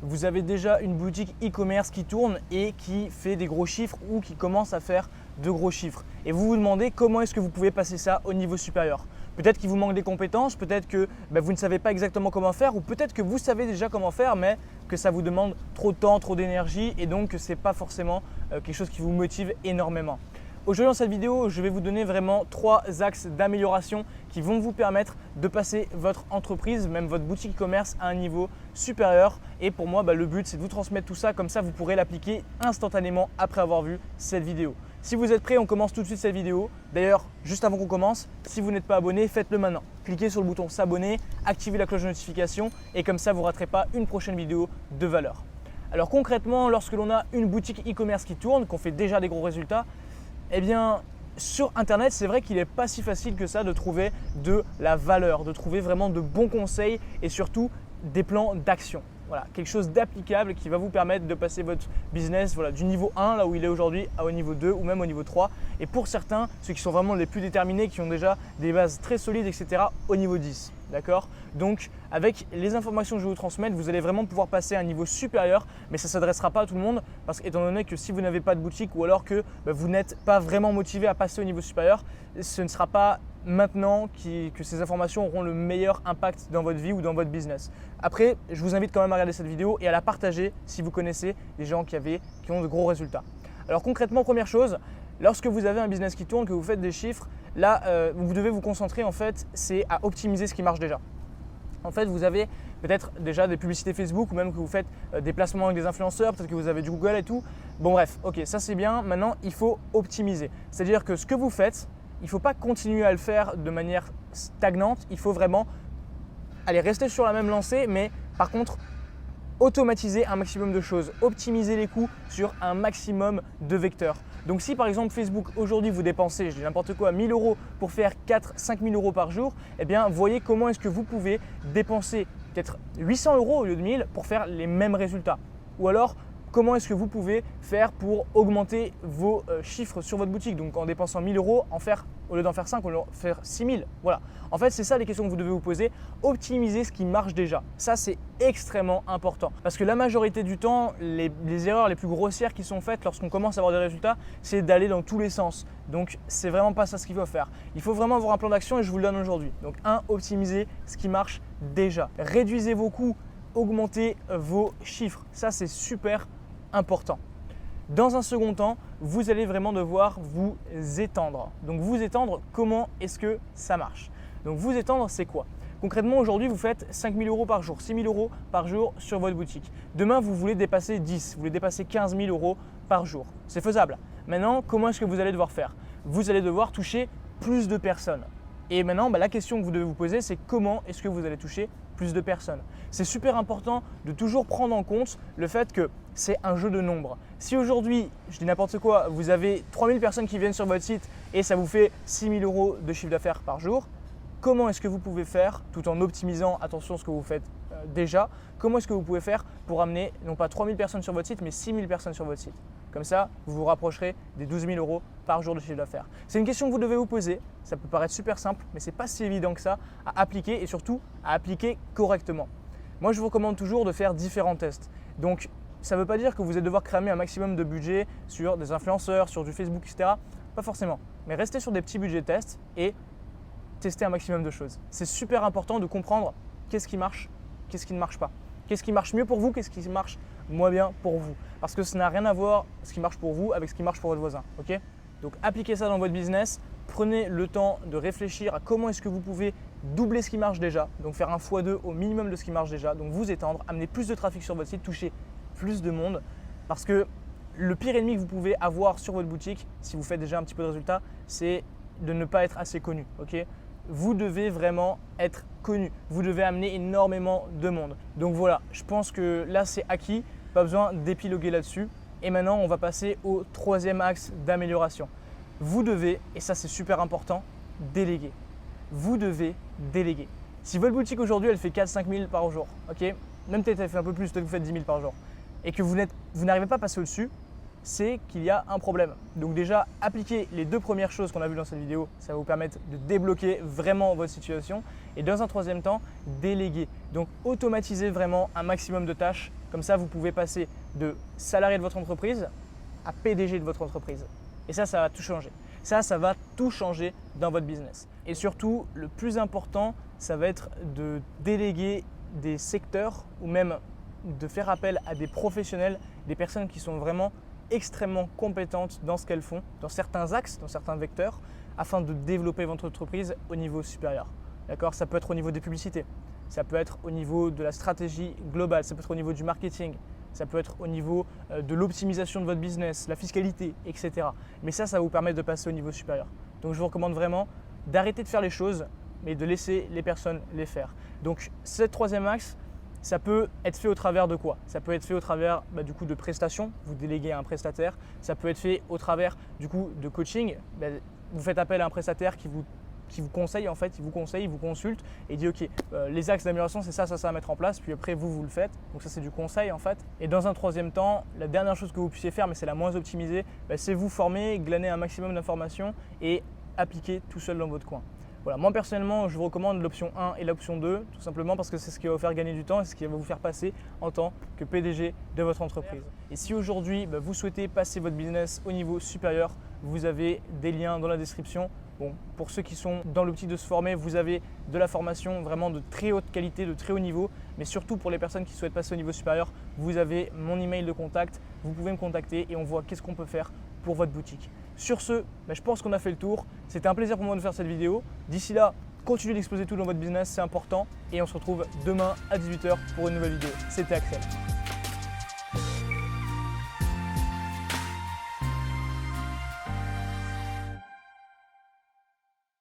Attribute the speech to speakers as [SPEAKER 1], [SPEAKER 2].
[SPEAKER 1] vous avez déjà une boutique e-commerce qui tourne et qui fait des gros chiffres ou qui commence à faire de gros chiffres. Et vous vous demandez comment est-ce que vous pouvez passer ça au niveau supérieur. Peut-être qu'il vous manque des compétences, peut-être que vous ne savez pas exactement comment faire ou peut-être que vous savez déjà comment faire mais que ça vous demande trop de temps, trop d'énergie et donc que ce n'est pas forcément quelque chose qui vous motive énormément. Aujourd'hui dans cette vidéo, je vais vous donner vraiment 3 axes d'amélioration qui vont vous permettre de passer votre entreprise, même votre boutique e-commerce à un niveau supérieur. Et pour moi, le but c'est de vous transmettre tout ça, comme ça vous pourrez l'appliquer instantanément après avoir vu cette vidéo. Si vous êtes prêts, on commence tout de suite cette vidéo. D'ailleurs, juste avant qu'on commence, si vous n'êtes pas abonné, faites-le maintenant. Cliquez sur le bouton s'abonner, activez la cloche de notification et comme ça vous ne raterez pas une prochaine vidéo de valeur. Alors concrètement, lorsque l'on a une boutique e-commerce qui tourne, qu'on fait déjà des gros résultats, eh bien, sur Internet, c'est vrai qu'il n'est pas si facile que ça de trouver de la valeur, de trouver vraiment de bons conseils et surtout des plans d'action. Voilà, quelque chose d'applicable qui va vous permettre de passer votre business du niveau 1, là où il est aujourd'hui, au niveau 2 ou même au niveau 3. Et pour certains, ceux qui sont vraiment les plus déterminés, qui ont déjà des bases très solides, etc., au niveau 10. D'accord ? Donc, avec les informations que je vais vous transmettre, vous allez vraiment pouvoir passer à un niveau supérieur, mais ça ne s'adressera pas à tout le monde parce qu'étant donné que si vous n'avez pas de boutique ou alors que vous n'êtes pas vraiment motivé à passer au niveau supérieur, ce ne sera pas maintenant que ces informations auront le meilleur impact dans votre vie ou dans votre business. Après, je vous invite quand même à regarder cette vidéo et à la partager si vous connaissez des gens qui ont de gros résultats. Alors concrètement, première chose, lorsque vous avez un business qui tourne, que vous faites des chiffres, là, vous devez vous concentrer c'est à optimiser ce qui marche déjà. En fait, vous avez peut-être déjà des publicités Facebook ou même que vous faites des placements avec des influenceurs, peut-être que vous avez du Google et tout. Bon bref, ok, ça c'est bien. Maintenant, il faut optimiser. C'est-à-dire que ce que vous faites, il ne faut pas continuer à le faire de manière stagnante. Il faut vraiment rester sur la même lancée, mais par contre, automatiser un maximum de choses, optimiser les coûts sur un maximum de vecteurs. Donc si par exemple Facebook aujourd'hui vous dépensez, je dis n'importe quoi, 1000 € pour faire 4-5 000 € par jour, eh bien voyez comment est-ce que vous pouvez dépenser peut-être 800 € au lieu de 1000 pour faire les mêmes résultats. Ou alors comment est-ce que vous pouvez faire pour augmenter vos chiffres sur votre boutique. Donc en dépensant 1000 €, au lieu d'en faire 5, on va faire 6000. Voilà. En fait, c'est ça les questions que vous devez vous poser. Optimiser ce qui marche déjà. Ça, c'est extrêmement important. Parce que la majorité du temps, les erreurs les plus grossières qui sont faites lorsqu'on commence à avoir des résultats, c'est d'aller dans tous les sens. Donc, c'est vraiment pas ça ce qu'il faut faire. Il faut vraiment avoir un plan d'action et je vous le donne aujourd'hui. Donc, 1, optimiser ce qui marche déjà. Réduisez vos coûts, augmentez vos chiffres. Ça, c'est super important. Dans un second temps, vous allez vraiment devoir vous étendre. Donc vous étendre, comment est-ce que ça marche? Donc vous étendre, c'est quoi? Concrètement, aujourd'hui, vous faites 5 000 € par jour, 6 000 € par jour sur votre boutique. Demain, vous voulez dépasser 10, vous voulez dépasser 15 000 € par jour. C'est faisable. Maintenant, comment est-ce que vous allez devoir faire? Vous allez devoir toucher plus de personnes. Et maintenant, la question que vous devez vous poser, c'est comment est-ce que vous allez toucher plus de personnes. C'est super important de toujours prendre en compte le fait que c'est un jeu de nombres. Si aujourd'hui, je dis n'importe quoi, vous avez 3000 personnes qui viennent sur votre site et ça vous fait 6 000 € de chiffre d'affaires par jour, comment est-ce que vous pouvez faire, tout en optimisant, attention, ce que vous faites déjà, comment est-ce que vous pouvez faire pour amener non pas 3000 personnes sur votre site, mais 6000 personnes sur votre site? Comme ça, vous vous rapprocherez des 12 000 € par jour de chiffre d'affaires. C'est une question que vous devez vous poser. Ça peut paraître super simple, mais ce n'est pas si évident que ça à appliquer et surtout à appliquer correctement. Moi, je vous recommande toujours de faire différents tests. Donc, ça ne veut pas dire que vous allez devoir cramer un maximum de budget sur des influenceurs, sur du Facebook, etc. Pas forcément. Mais restez sur des petits budgets tests et testez un maximum de choses. C'est super important de comprendre qu'est-ce qui marche, qu'est-ce qui ne marche pas. Qu'est-ce qui marche mieux pour vous, qu'est-ce qui marche moins bien pour vous. Parce que ça n'a rien à voir ce qui marche pour vous avec ce qui marche pour votre voisin. Okay? Donc appliquez ça dans votre business, prenez le temps de réfléchir à comment est-ce que vous pouvez doubler ce qui marche déjà, donc faire un x2 au minimum de ce qui marche déjà, donc vous étendre, amener plus de trafic sur votre site, toucher plus de monde. Parce que le pire ennemi que vous pouvez avoir sur votre boutique, si vous faites déjà un petit peu de résultats, c'est de ne pas être assez connu. Okay? Vous devez vraiment être connu. Vous devez amener énormément de monde. Donc voilà, je pense que là c'est acquis, pas besoin d'épiloguer là-dessus. Et maintenant, on va passer au 3e axe d'amélioration. Vous devez, et ça c'est super important, déléguer. Vous devez déléguer. Si votre boutique aujourd'hui elle fait 4-5 000 par jour, ok, même peut-être elle fait un peu plus, peut-être que vous faites 10 000 par jour, et que vous n'arrivez pas à passer au-dessus, c'est qu'il y a un problème. Donc déjà, appliquez les 2 premières choses qu'on a vues dans cette vidéo, ça va vous permettre de débloquer vraiment votre situation. Et dans un troisième temps, déléguer. Donc automatisez vraiment un maximum de tâches. Comme ça, vous pouvez passer de salarié de votre entreprise à PDG de votre entreprise. Et ça va tout changer. Ça va tout changer dans votre business. Et surtout, le plus important, ça va être de déléguer des secteurs ou même de faire appel à des professionnels, des personnes qui sont vraiment extrêmement compétentes dans ce qu'elles font, dans certains axes, dans certains vecteurs, afin de développer votre entreprise au niveau supérieur. D'accord ? Ça peut être au niveau des publicités, ça peut être au niveau de la stratégie globale, ça peut être au niveau du marketing, ça peut être au niveau de l'optimisation de votre business, la fiscalité, etc. Mais ça va vous permettre de passer au niveau supérieur. Donc je vous recommande vraiment d'arrêter de faire les choses, mais de laisser les personnes les faire. Donc ce troisième axe, ça peut être fait au travers de quoi? Ça peut être fait au travers du coup de prestations, vous déléguez à un prestataire. Ça peut être fait au travers du coup de coaching. Vous faites appel à un prestataire qui vous conseille en fait, il vous conseille, il vous consulte et il dit ok, les axes d'amélioration c'est ça à mettre en place, puis après vous le faites. Donc ça c'est du conseil en fait. Et dans un troisième temps, la dernière chose que vous puissiez faire, mais c'est la moins optimisée, c'est vous former, glaner un maximum d'informations et appliquer tout seul dans votre coin. Voilà, moi personnellement, je vous recommande l'option 1 et l'option 2, tout simplement parce que c'est ce qui va vous faire gagner du temps et ce qui va vous faire passer en tant que PDG de votre entreprise. Et si aujourd'hui, vous souhaitez passer votre business au niveau supérieur, vous avez des liens dans la description. Bon, pour ceux qui sont dans l'optique de se former, vous avez de la formation vraiment de très haute qualité, de très haut niveau. Mais surtout pour les personnes qui souhaitent passer au niveau supérieur, vous avez mon email de contact. Vous pouvez me contacter et on voit qu'est-ce qu'on peut faire pour votre boutique. Sur ce, je pense qu'on a fait le tour. C'était un plaisir pour moi de faire cette vidéo. D'ici là, continuez d'exploser tout dans votre business, c'est important. Et on se retrouve demain à 18 h pour une nouvelle vidéo. C'était Axel.